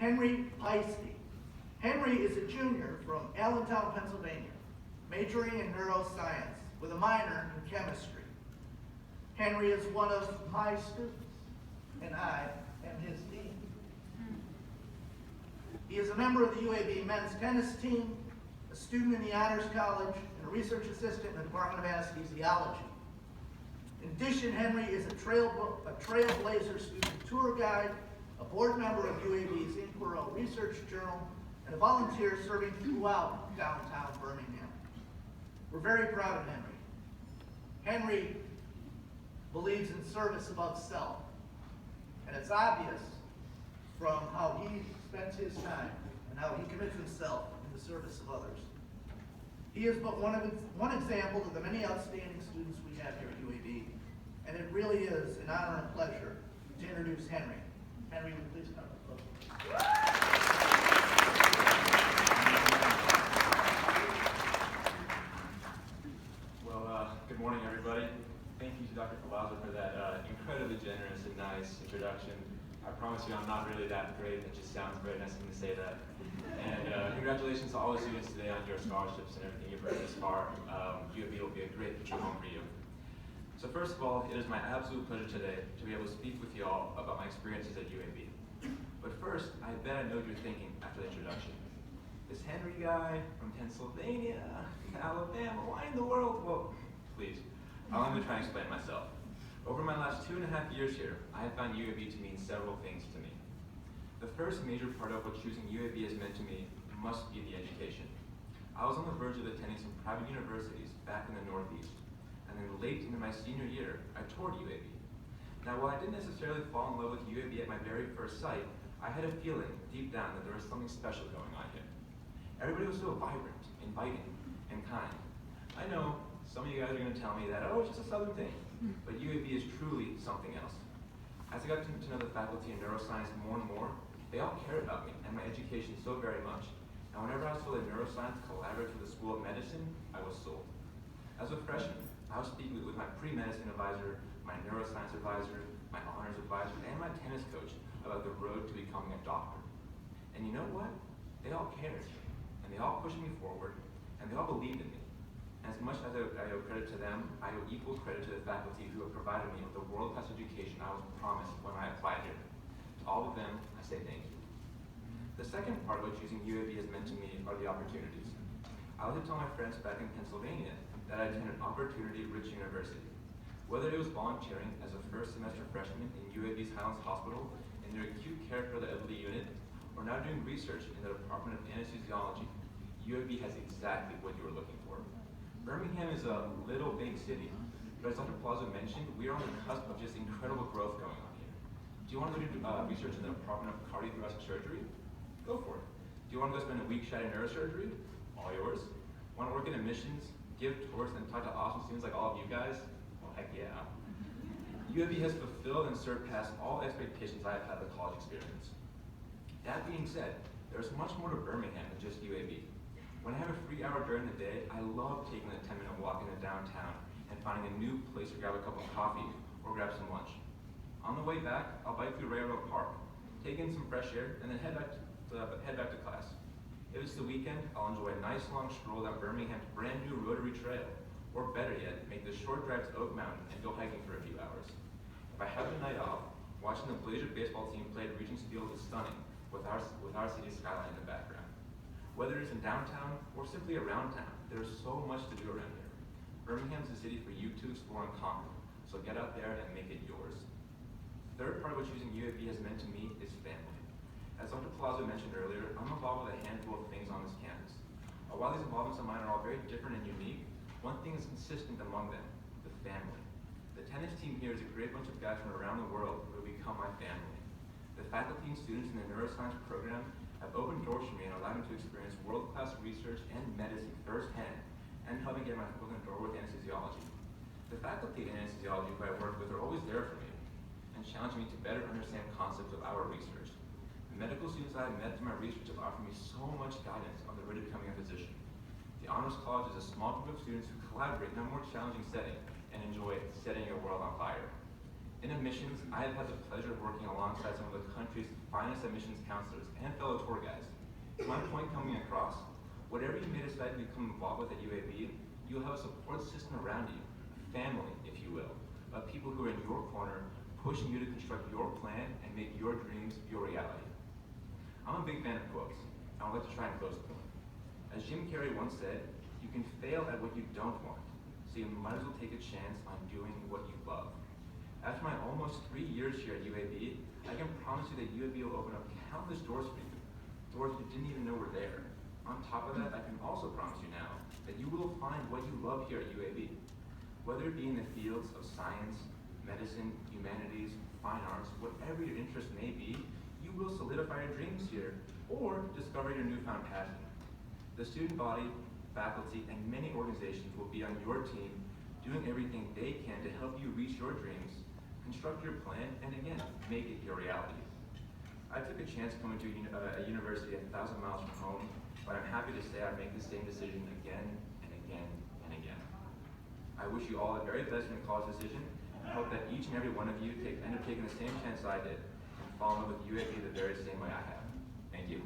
Henry Peisty. Henry is a junior from Allentown, Pennsylvania, majoring in neuroscience with a minor in chemistry. Henry is one of my students, and I am his dean. He is a member of the UAB men's tennis team, a student in the Honors College, and a research assistant in the Department of Anesthesiology. In addition, Henry is a Trailblazer student tour guide, a board member of UAB's Inquiral Research Journal, and a volunteer serving throughout downtown Birmingham. We're very proud of Henry. Henry believes in service above self, and it's obvious from how he spends his time and how he commits himself in the service of others. He is but one example of the many outstanding students we have here at UAB, and it really is an honor and a pleasure to introduce Henry. Henry, would you please come up close? Well, good morning, everybody. Thank you to Dr. Palazzo for that incredibly generous and nice introduction. I promise you I'm not really that great. It just sounds very nice of me to say that. And congratulations to all the students today on your scholarships and everything you've earned this far. UAB will be a great future home for you. So first of all, it is my absolute pleasure today to be able to speak with you all about my experiences at UAB. But first, I bet I know what you're thinking after the introduction. This Henry guy from Pennsylvania, Alabama, why in the world? Well, please, I'll only try and explain myself. Over my last 2.5 years here, I have found UAB to mean several things to me. The first major part of what choosing UAB has meant to me must be the education. I was on the verge of attending some private universities back in the Northeast, and then late into my senior year, I toured UAB. Now, while I didn't necessarily fall in love with UAB at my very first sight, I had a feeling deep down that there was something special going on here. Everybody was so vibrant, inviting, and kind. I know some of you guys are going to tell me that, oh, it's just a Southern thing. But UAB is truly something else. As I got to know the faculty in neuroscience more and more, they all cared about me and my education so very much. And whenever I was told that neuroscience collaborated with the School of Medicine, I was sold. As a freshman, I was speaking with my pre-medicine advisor, my neuroscience advisor, my honors advisor, and my tennis coach about the road to becoming a doctor. And you know what? They all cared, and they all pushed me forward, and they all believed in me. As much as I owe credit to them, I owe equal credit to the faculty who have provided me with the world-class education I was promised when I applied here. To all of them, I say thank you. The second part of what choosing UAB has meant to me are the opportunities. I like to tell my friends back in Pennsylvania that I attended Opportunity-Rich University. Whether it was volunteering as a first-semester freshman in UAB's Highlands Hospital in their acute care for the elderly unit, or now doing research in the Department of Anesthesiology, UAB has exactly what you are looking for. Birmingham is a little big city, but as Dr. Palazzo mentioned, we are on the cusp of just incredible growth going on here. Do you want to go do research in the Department of Cardiothoracic Surgery? Go for it. Do you want to go spend a week shadowing neurosurgery? All yours. Want to work in admissions, give tours, and talk to awesome students like all of you guys? Well, heck yeah. UAB has fulfilled and surpassed all expectations I have had with college experience. That being said, there's much more to Birmingham than just UAB. When I have a free hour during the day, I love taking a 10-minute walk into downtown and finding a new place to grab a cup of coffee or grab some lunch. On the way back, I'll bike through Railroad Park, take in some fresh air, and then head back to class. If it's the weekend, I'll enjoy a nice long stroll down Birmingham's brand new Rotary Trail, or better yet, make the short drive to Oak Mountain and go hiking for a few hours. If I have the night off, watching the Blazer baseball team play at Regents Field is stunning with our city skyline in the background. Whether it's in downtown or simply around town, there's so much to do around here. Birmingham's a city for you to explore and conquer, so get out there and make it yours. The third part of what choosing UAB has meant to me is family. As Dr. Palazzo mentioned earlier, I'm involved with a handful of things on this campus. While these involvements of mine are all very different and unique, one thing is consistent among them: the family. The tennis team here is a great bunch of guys from around the world who have become my family. The faculty and students in the neuroscience program have opened doors for me and allowed me to experience world-class research and medicine firsthand, and helped me get my foot in the door with anesthesiology. The faculty in anesthesiology who I work with are always there for me and challenge me to better understand concepts of our research. The medical students I have met through my research have offered me so much guidance on the road to becoming a physician. The Honors College is a small group of students who collaborate in a more challenging setting and enjoy setting your world on fire. In admissions, I have had the pleasure of working alongside some of the country's finest admissions counselors and fellow tour guides. My point coming across, whatever you may decide to become involved with at UAB, you'll have a support system around you, a family, if you will, of people who are in your corner, pushing you to construct your plan and make your dreams your reality. I'm a big fan of quotes, and I'd like to try and close with one. As Jim Carrey once said, you can fail at what you don't want, so you might as well take a chance on doing what you love. After my almost 3 years here at UAB, I can promise you that UAB will open up countless doors for you, doors you didn't even know were there. On top of that, I can also promise you now that you will find what you love here at UAB. Whether it be in the fields of science, medicine, humanities, fine arts, whatever your interest may be, you will solidify your dreams here or discover your newfound passion. The student body, faculty, and many organizations will be on your team doing everything they can to help you reach your dreams, construct your plan, and again, make it your reality. I took a chance coming to a university 1,000 miles from home, but I'm happy to say I make the same decision again and again and again. I wish you all the very best in your college decision, and hope that each and every one of you end up taking the same chance I did and fall in love with UAB the very same way I have. Thank you.